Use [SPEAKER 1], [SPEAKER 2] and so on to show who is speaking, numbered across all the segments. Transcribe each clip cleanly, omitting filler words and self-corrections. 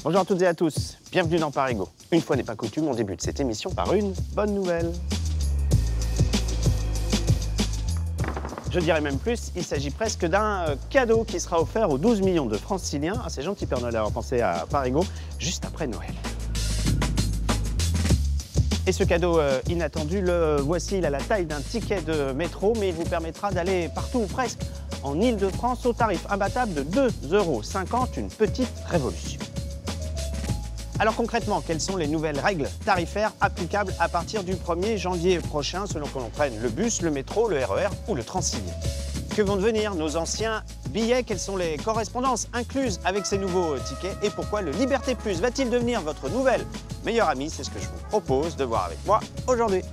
[SPEAKER 1] Bonjour à toutes et à tous, bienvenue dans Parigo. Une fois n'est pas coutume, on débute cette émission par une bonne nouvelle. Je dirais même plus, il s'agit presque d'un cadeau qui sera offert aux 12 millions de Franciliens, à ces gentils Père Noël d'avoir pensé à Parigo, juste après Noël. Et ce cadeau inattendu, le voici, il a la taille d'un ticket de métro, mais il vous permettra d'aller partout ou presque en Ile-de-France au tarif imbattable de 2,50 €, une petite révolution. Alors concrètement, quelles sont les nouvelles règles tarifaires applicables à partir du 1er janvier prochain, selon que l'on prenne le bus, le métro, le RER ou le Transilien? Que vont devenir nos anciens billets? Quelles sont les correspondances incluses avec ces nouveaux tickets? Et pourquoi le Liberté Plus va-t-il devenir votre nouvelle meilleure amie? C'est ce que je vous propose de voir avec moi aujourd'hui.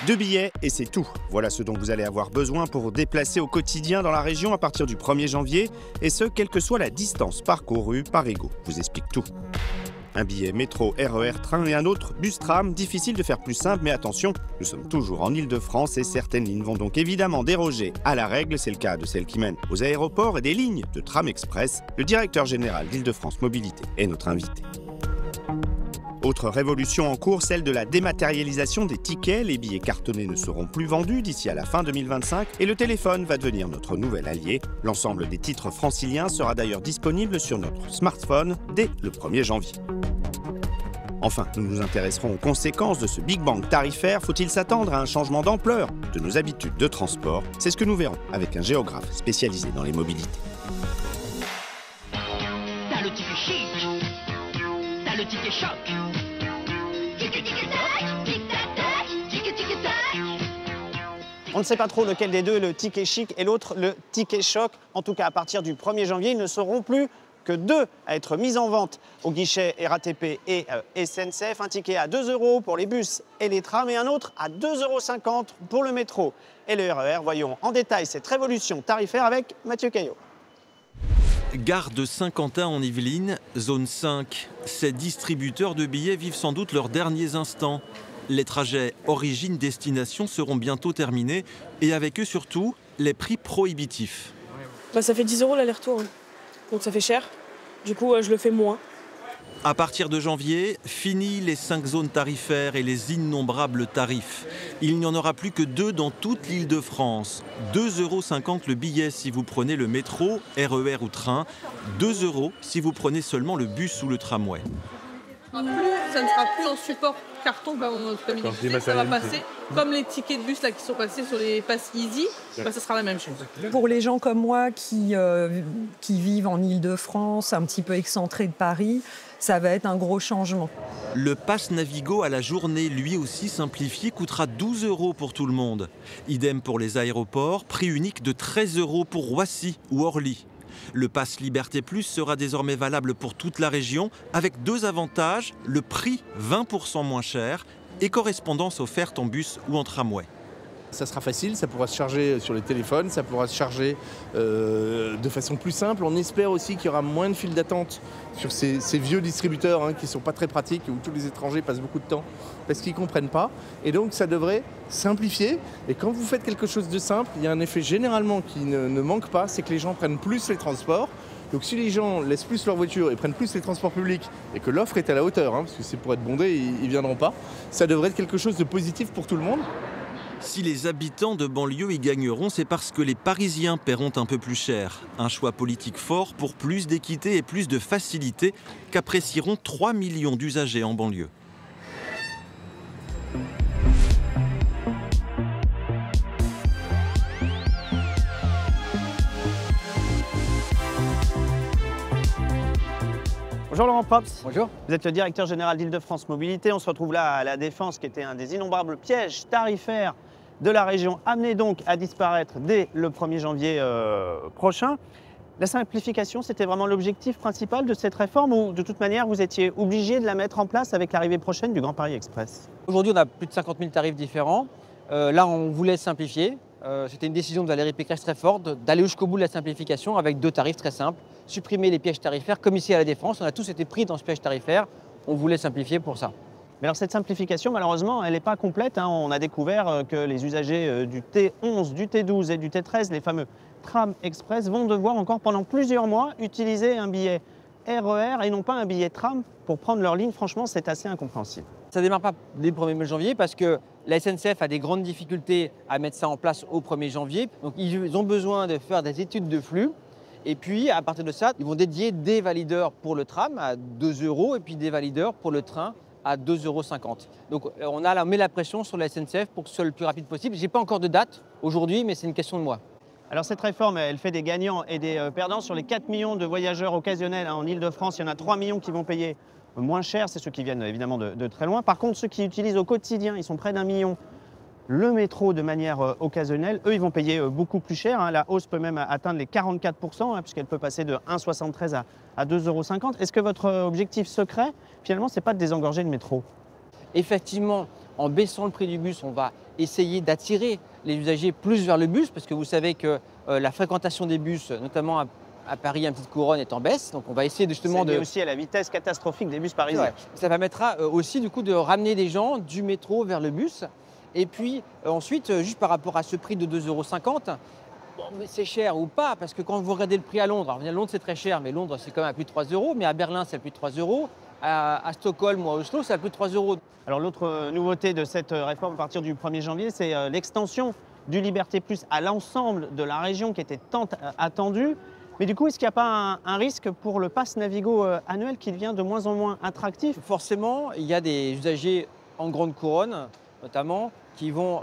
[SPEAKER 1] 2 billets et c'est tout. Voilà ce dont vous allez avoir besoin pour vous déplacer au quotidien dans la région à partir du 1er janvier, et ce, quelle que soit la distance parcourue. Parigo vous explique tout. Un billet métro, RER, train et un autre bus-tram, difficile de faire plus simple, mais attention, nous sommes toujours en Ile-de-France et certaines lignes vont donc évidemment déroger à la règle. C'est le cas de celles qui mènent aux aéroports et des lignes de tram express. Le directeur général d'Île-de-France Mobilité est notre invité. Autre révolution en cours, celle de la dématérialisation des tickets. Les billets cartonnés ne seront plus vendus d'ici à la fin 2025 et le téléphone va devenir notre nouvel allié. L'ensemble des titres franciliens sera d'ailleurs disponible sur notre smartphone dès le 1er janvier. Enfin, nous nous intéresserons aux conséquences de ce Big Bang tarifaire. Faut-il s'attendre à un changement d'ampleur de nos habitudes de transport? C'est ce que nous verrons avec un géographe spécialisé dans les mobilités.
[SPEAKER 2] T'as le ticket chic, t'as le ticket choc.
[SPEAKER 1] On ne sait pas trop lequel des deux, le ticket chic et l'autre, le ticket choc. En tout cas, à partir du 1er janvier, ils ne seront plus que 2 à être mis en vente au guichet RATP et SNCF. Un ticket à 2 € pour les bus et les trams et un autre à 2,50 € pour le métro et le RER. Voyons en détail cette révolution tarifaire avec Mathieu Caillot.
[SPEAKER 3] Gare de Saint-Quentin en Yvelines, zone 5. Ces distributeurs de billets vivent sans doute leurs derniers instants. Les trajets origine-destination seront bientôt terminés et avec eux surtout les prix prohibitifs.
[SPEAKER 4] Ça fait 10 € l'aller-retour, hein. Donc ça fait cher. Du coup, je le fais moins.
[SPEAKER 3] À partir de janvier, fini les 5 zones tarifaires et les innombrables tarifs. Il n'y en aura plus que 2 dans toute l'Île-de-France. 2,50 € le billet si vous prenez le métro, RER ou train. 2 € si vous prenez seulement le bus ou le tramway.
[SPEAKER 5] Ça ne sera plus en support carton, ça va passer comme les tickets de bus là, qui sont passés sur les passes Easy, ça sera la même chose.
[SPEAKER 6] Pour les gens comme moi qui vivent en Île-de-France, un petit peu excentrés de Paris, ça va être un gros changement.
[SPEAKER 3] Le pass Navigo à la journée, lui aussi simplifié, coûtera 12 € pour tout le monde. Idem pour les aéroports, prix unique de 13 € pour Roissy ou Orly. Le pass Liberté Plus sera désormais valable pour toute la région, avec 2 avantages, le prix 20% moins cher et correspondance offerte en bus ou en tramway.
[SPEAKER 7] Ça sera facile, ça pourra se charger sur les téléphones, ça pourra se charger de façon plus simple. On espère aussi qu'il y aura moins de files d'attente sur ces vieux distributeurs qui ne sont pas très pratiques, où tous les étrangers passent beaucoup de temps parce qu'ils ne comprennent pas. Et donc ça devrait simplifier. Et quand vous faites quelque chose de simple, il y a un effet généralement qui ne manque pas, c'est que les gens prennent plus les transports. Donc si les gens laissent plus leur voiture et prennent plus les transports publics et que l'offre est à la hauteur, parce que c'est pour être bondé, ils ne viendront pas, ça devrait être quelque chose de positif pour tout le monde.
[SPEAKER 3] Si les habitants de banlieue y gagneront, c'est parce que les Parisiens paieront un peu plus cher. Un choix politique fort pour plus d'équité et plus de facilité qu'apprécieront 3 millions d'usagers en banlieue.
[SPEAKER 1] Bonjour Laurent Props.
[SPEAKER 8] Bonjour.
[SPEAKER 1] Vous êtes le directeur général d'Île-de-France Mobilité. On se retrouve là à la Défense, qui était un des innombrables pièges tarifaires de la région, amené donc à disparaître dès le 1er janvier prochain. La simplification, c'était vraiment l'objectif principal de cette réforme ou de toute manière, vous étiez obligé de la mettre en place avec l'arrivée prochaine du Grand Paris Express?
[SPEAKER 8] Aujourd'hui, on a plus de 50 000 tarifs différents. Là, on voulait simplifier. C'était une décision de Valérie Pécresse très forte d'aller jusqu'au bout de la simplification avec 2 tarifs très simples. Supprimer les pièges tarifaires, comme ici à la Défense. On a tous été pris dans ce piège tarifaire. On voulait simplifier pour ça.
[SPEAKER 1] Mais alors cette simplification, malheureusement, elle n'est pas complète. On a découvert que les usagers du T11, du T12 et du T13, les fameux
[SPEAKER 9] Tram Express vont devoir encore pendant plusieurs mois utiliser un billet RER et non pas un billet tram pour prendre leur ligne. Franchement, c'est assez incompréhensible.
[SPEAKER 8] Ça ne démarre pas dès le 1er janvier parce que la SNCF a des grandes difficultés à mettre ça en place au 1er janvier. Donc ils ont besoin de faire des études de flux. Et puis à partir de ça, ils vont dédier des valideurs pour le tram à 2 € et puis des valideurs pour le train à 2,50 €. Donc on met la pression sur la SNCF pour que ce soit le plus rapide possible. Je n'ai pas encore de date aujourd'hui, mais c'est une question de mois.
[SPEAKER 9] Alors cette réforme, elle fait des gagnants et des perdants. Sur les 4 millions de voyageurs occasionnels en Ile-de-France, il y en a 3 millions qui vont payer moins cher. C'est ceux qui viennent évidemment de très loin. Par contre, ceux qui utilisent au quotidien, ils sont près d'1 million, le métro de manière occasionnelle. Eux, ils vont payer beaucoup plus cher. La hausse peut même atteindre les 44%, puisqu'elle peut passer de 1,73 à 2,50 €. Est-ce que votre objectif secret, finalement, ce n'est pas de désengorger le métro?
[SPEAKER 8] Effectivement, en baissant le prix du bus, on va essayer d'attirer les usagers plus vers le bus, parce que vous savez que la fréquentation des bus, notamment à Paris, en petite couronne, est en baisse. Donc on va essayer justement
[SPEAKER 9] de... aussi à la vitesse catastrophique des bus parisiens.
[SPEAKER 8] Ouais. Ça permettra aussi du coup de ramener des gens du métro vers le bus. Et puis ensuite, juste par rapport à ce prix de 2,50 €, bon, mais c'est cher ou pas, parce que quand vous regardez le prix à Londres, alors Londres c'est très cher, mais Londres c'est quand même à plus de 3 €, mais à Berlin c'est à plus de 3 €, à Stockholm ou à Oslo c'est à plus de 3 €.
[SPEAKER 9] Alors l'autre nouveauté de cette réforme à partir du 1er janvier, c'est l'extension du Liberté Plus à l'ensemble de la région qui était tant attendue. Mais du coup, est-ce qu'il n'y a pas un risque pour le pass Navigo annuel qui devient de moins en moins attractif?
[SPEAKER 8] Forcément, il y a des usagers en grande couronne, notamment, qui vont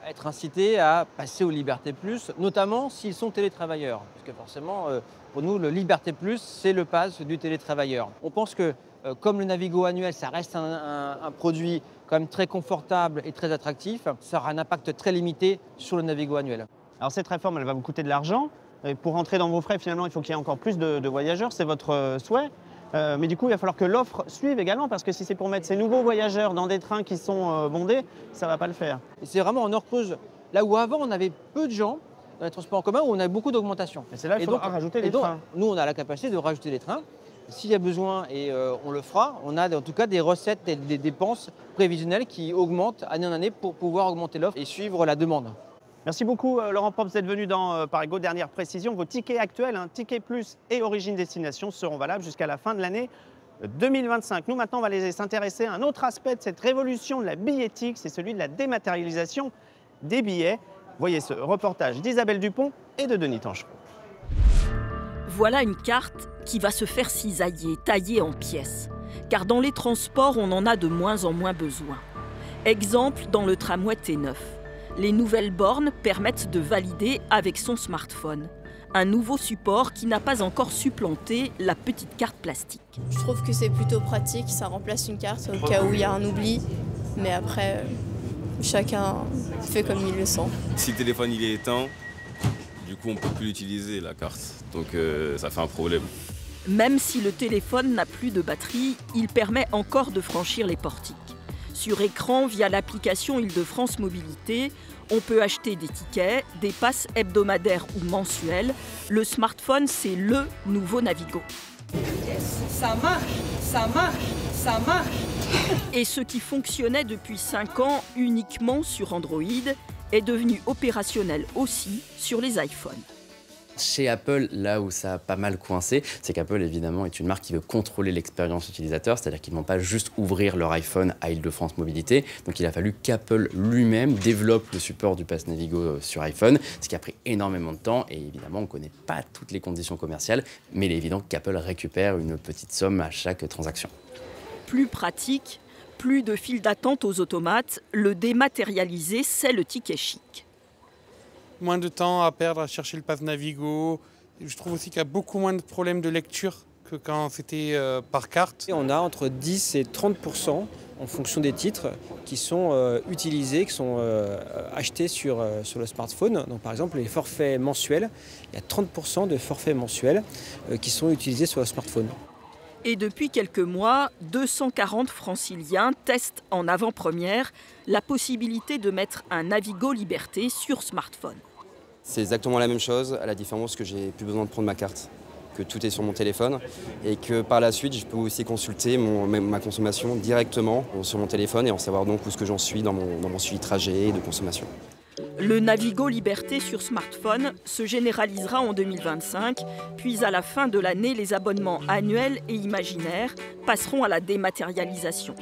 [SPEAKER 8] être incités à passer au Liberté Plus, notamment s'ils sont télétravailleurs. Parce que forcément, pour nous, le Liberté Plus, c'est le pass du télétravailleur. On pense que comme le Navigo annuel, ça reste un produit quand même très confortable et très attractif, ça aura un impact très limité sur le Navigo annuel.
[SPEAKER 9] Alors cette réforme, elle va vous coûter de l'argent. Et pour rentrer dans vos frais, finalement, il faut qu'il y ait encore plus de voyageurs. C'est votre souhait. Mais du coup, il va falloir que l'offre suive également, parce que si c'est pour mettre ces nouveaux voyageurs dans des trains qui sont bondés, ça ne va pas le faire.
[SPEAKER 8] C'est vraiment en heure creuse, là où avant on avait peu de gens dans les transports en commun, où on a beaucoup d'augmentation.
[SPEAKER 9] Et c'est là qu'il faudra rajouter les trains.
[SPEAKER 8] Nous, on a la capacité de rajouter les trains. S'il y a besoin, et on le fera, on a en tout cas des recettes, des dépenses prévisionnelles qui augmentent année en année pour pouvoir augmenter l'offre et suivre la demande.
[SPEAKER 9] Merci beaucoup Laurent Pops d'être venu dans Parigo. Dernière précision, vos tickets actuels, Ticket Plus et Origine Destination, seront valables jusqu'à la fin de l'année 2025. Nous maintenant, on va aller s'intéresser à un autre aspect de cette révolution de la billettique, c'est celui de la dématérialisation des billets. Voyez ce reportage d'Isabelle Dupont et de Denis Tanchereau.
[SPEAKER 10] Voilà une carte qui va se faire cisailler, tailler en pièces. Car dans les transports, on en a de moins en moins besoin. Exemple dans le tramway T9. Les nouvelles bornes permettent de valider avec son smartphone. Un nouveau support qui n'a pas encore supplanté la petite carte plastique.
[SPEAKER 11] Je trouve que c'est plutôt pratique, ça remplace une carte au cas où il y a un oubli. Mais après, chacun fait comme il le sent.
[SPEAKER 12] Si le téléphone il est éteint, du coup on ne peut plus l'utiliser la carte. Donc ça fait un problème.
[SPEAKER 10] Même si le téléphone n'a plus de batterie, il permet encore de franchir les portiques. Sur écran, via l'application Île-de-France Mobilité, on peut acheter des tickets, des passes hebdomadaires ou mensuelles. Le smartphone, c'est le nouveau Navigo.
[SPEAKER 5] Yes, ça marche, ça marche, ça marche.
[SPEAKER 10] Et ce qui fonctionnait depuis 5 ans uniquement sur Android est devenu opérationnel aussi sur les iPhones.
[SPEAKER 13] Chez Apple, là où ça a pas mal coincé, c'est qu'Apple, évidemment, est une marque qui veut contrôler l'expérience utilisateur, c'est-à-dire qu'ils ne vont pas juste ouvrir leur iPhone à Île-de-France Mobilité. Donc il a fallu qu'Apple lui-même développe le support du Pass Navigo sur iPhone, ce qui a pris énormément de temps. Et évidemment, on ne connaît pas toutes les conditions commerciales, mais il est évident qu'Apple récupère une petite somme à chaque transaction.
[SPEAKER 10] Plus pratique, plus de files d'attente aux automates, le dématérialisé, c'est le ticket chic.
[SPEAKER 14] Moins de temps à perdre à chercher le pass Navigo. Je trouve aussi qu'il y a beaucoup moins de problèmes de lecture que quand c'était par carte.
[SPEAKER 8] Et on a entre 10 et 30% en fonction des titres qui sont utilisés, qui sont achetés sur le smartphone. Donc, par exemple, les forfaits mensuels, il y a 30% de forfaits mensuels qui sont utilisés sur le smartphone.
[SPEAKER 10] Et depuis quelques mois, 240 franciliens testent en avant-première la possibilité de mettre un Navigo Liberté sur smartphone.
[SPEAKER 15] C'est exactement la même chose, à la différence que j'ai plus besoin de prendre ma carte, que tout est sur mon téléphone et que par la suite, je peux aussi consulter ma consommation directement sur mon téléphone et en savoir donc où ce que j'en suis dans mon suivi trajet et de consommation.
[SPEAKER 10] Le Navigo Liberté sur smartphone se généralisera en 2025, puis à la fin de l'année, les abonnements annuels et imaginaires passeront à la dématérialisation.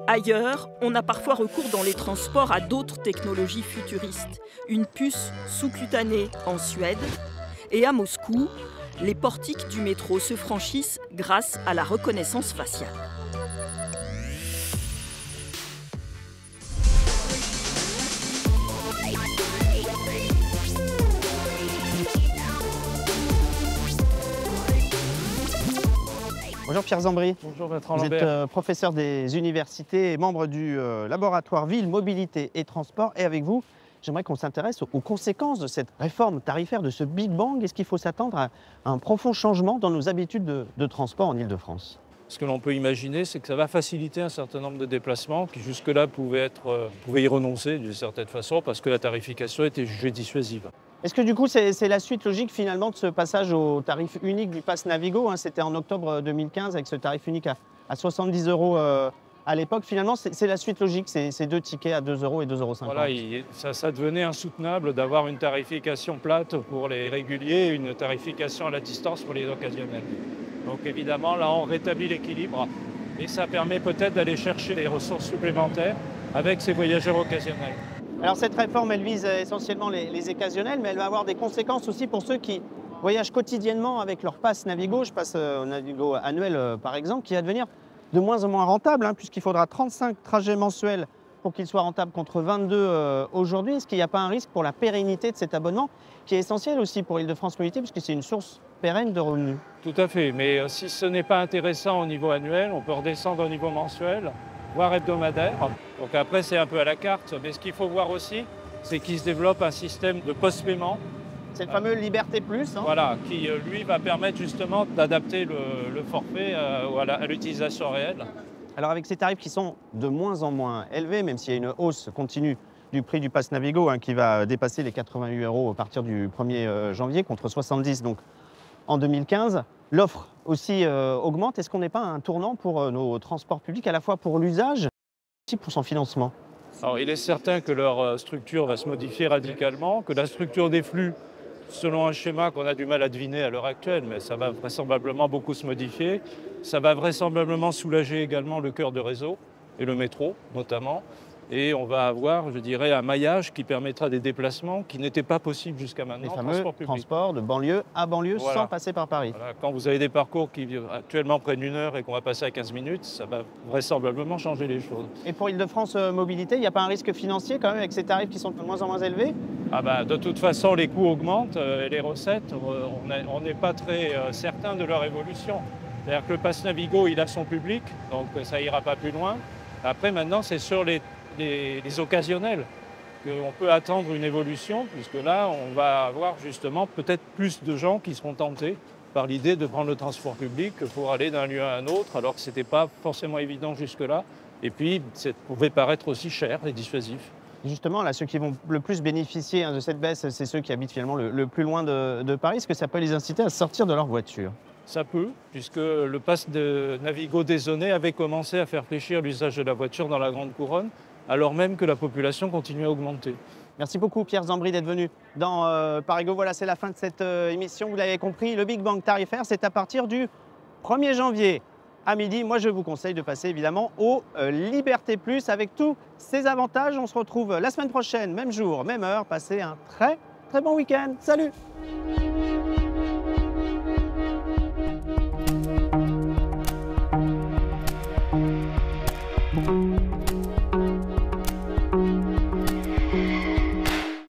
[SPEAKER 10] Ailleurs, on a parfois recours dans les transports à d'autres technologies futuristes. Une puce sous-cutanée en Suède et à Moscou, les portiques du métro se franchissent grâce à la reconnaissance faciale.
[SPEAKER 9] Bonjour Pierre Zambry.
[SPEAKER 16] Bonjour Bertrand
[SPEAKER 9] Vous
[SPEAKER 16] Lambert.
[SPEAKER 9] êtes professeur des universités et membre du laboratoire Ville, Mobilité et Transport. Et avec vous, j'aimerais qu'on s'intéresse aux conséquences de cette réforme tarifaire, de ce Big Bang. Est-ce qu'il faut s'attendre à un profond changement dans nos habitudes de transport en Ile-de-France?
[SPEAKER 16] Ce que l'on peut imaginer, c'est que ça va faciliter un certain nombre de déplacements qui jusque-là pouvaient y renoncer d'une certaine façon parce que la tarification était jugée dissuasive.
[SPEAKER 9] Est-ce que du coup, c'est la suite logique finalement de ce passage au tarif unique du Pass Navigo, hein? C'était en octobre 2015 avec ce tarif unique à 70 € à l'époque. Finalement, c'est la suite logique, ces deux tickets à 2 € et 2,50 €.
[SPEAKER 16] Voilà, ça devenait insoutenable d'avoir une tarification plate pour les réguliers et une tarification à la distance pour les occasionnels. Donc évidemment, là, on rétablit l'équilibre et ça permet peut-être d'aller chercher des ressources supplémentaires avec ces voyageurs occasionnels.
[SPEAKER 9] Alors cette réforme, elle vise essentiellement les occasionnels, mais elle va avoir des conséquences aussi pour ceux qui voyagent quotidiennement avec leur pass Navigo. Je passe au Navigo annuel par exemple, qui va devenir de moins en moins rentable, hein, puisqu'il faudra 35 trajets mensuels pour qu'il soit rentable contre 22 aujourd'hui. Est-ce qu'il n'y a pas un risque pour la pérennité de cet abonnement, qui est essentiel aussi pour Île-de-France Mobilité, puisque c'est une source pérenne de revenus?
[SPEAKER 16] Tout à fait, mais si ce n'est pas intéressant au niveau annuel, on peut redescendre au niveau mensuel, voire hebdomadaire. Donc après, c'est un peu à la carte. Mais ce qu'il faut voir aussi, c'est qu'il se développe un système de post-paiement.
[SPEAKER 9] C'est le fameux Liberté Plus. Hein.
[SPEAKER 16] Voilà, qui lui va permettre justement d'adapter le forfait à l'utilisation réelle.
[SPEAKER 9] Alors avec ces tarifs qui sont de moins en moins élevés, même s'il y a une hausse continue du prix du Pass Navigo, hein, qui va dépasser les 88 € à partir du 1er janvier, contre 70 donc en 2015, l'offre aussi augmente. Est-ce qu'on n'est pas à un tournant pour nos transports publics, à la fois pour l'usage et pour son financement?
[SPEAKER 16] Alors, il est certain que leur structure va se modifier radicalement, que la structure des flux, selon un schéma qu'on a du mal à deviner à l'heure actuelle, mais ça va vraisemblablement beaucoup se modifier. Ça va vraisemblablement soulager également le cœur de réseau, et le métro notamment. Et on va avoir, je dirais, un maillage qui permettra des déplacements qui n'étaient pas possibles jusqu'à maintenant.
[SPEAKER 9] Les fameux transports de banlieue à banlieue, voilà, sans passer par Paris.
[SPEAKER 16] Voilà. Quand vous avez des parcours qui actuellement prennent 1 heure et qu'on va passer à 15 minutes, ça va vraisemblablement changer les choses.
[SPEAKER 9] Et pour Île-de-France Mobilité, il n'y a pas un risque financier quand même avec ces tarifs qui sont de moins en moins élevés?
[SPEAKER 16] Ah bah, de toute façon, les coûts augmentent et les recettes, on n'est pas très certain de leur évolution. C'est-à-dire que le Pass Navigo, il a son public, donc ça ira pas plus loin. Après, maintenant, c'est sur les occasionnels qu'on peut attendre une évolution, puisque là, on va avoir justement peut-être plus de gens qui seront tentés par l'idée de prendre le transport public pour aller d'un lieu à un autre, alors que ce n'était pas forcément évident jusque-là. Et puis, ça pouvait paraître aussi cher et dissuasif.
[SPEAKER 9] Justement, là, ceux qui vont le plus bénéficier de cette baisse, c'est ceux qui habitent finalement le plus loin de Paris. Est-ce que ça peut les inciter à sortir de leur voiture?
[SPEAKER 16] Ça peut, puisque le Pass de Navigo dézonné avait commencé à faire fléchir l'usage de la voiture dans la Grande Couronne, alors même que la population continue à augmenter.
[SPEAKER 9] Merci beaucoup Pierre Zambry d'être venu dans Parigo. Voilà, c'est la fin de cette émission. Vous l'avez compris, le Big Bang tarifaire, c'est à partir du 1er janvier à midi. Moi, je vous conseille de passer évidemment au Liberté Plus avec tous ses avantages. On se retrouve la semaine prochaine, même jour, même heure. Passez un très bon week-end. Salut!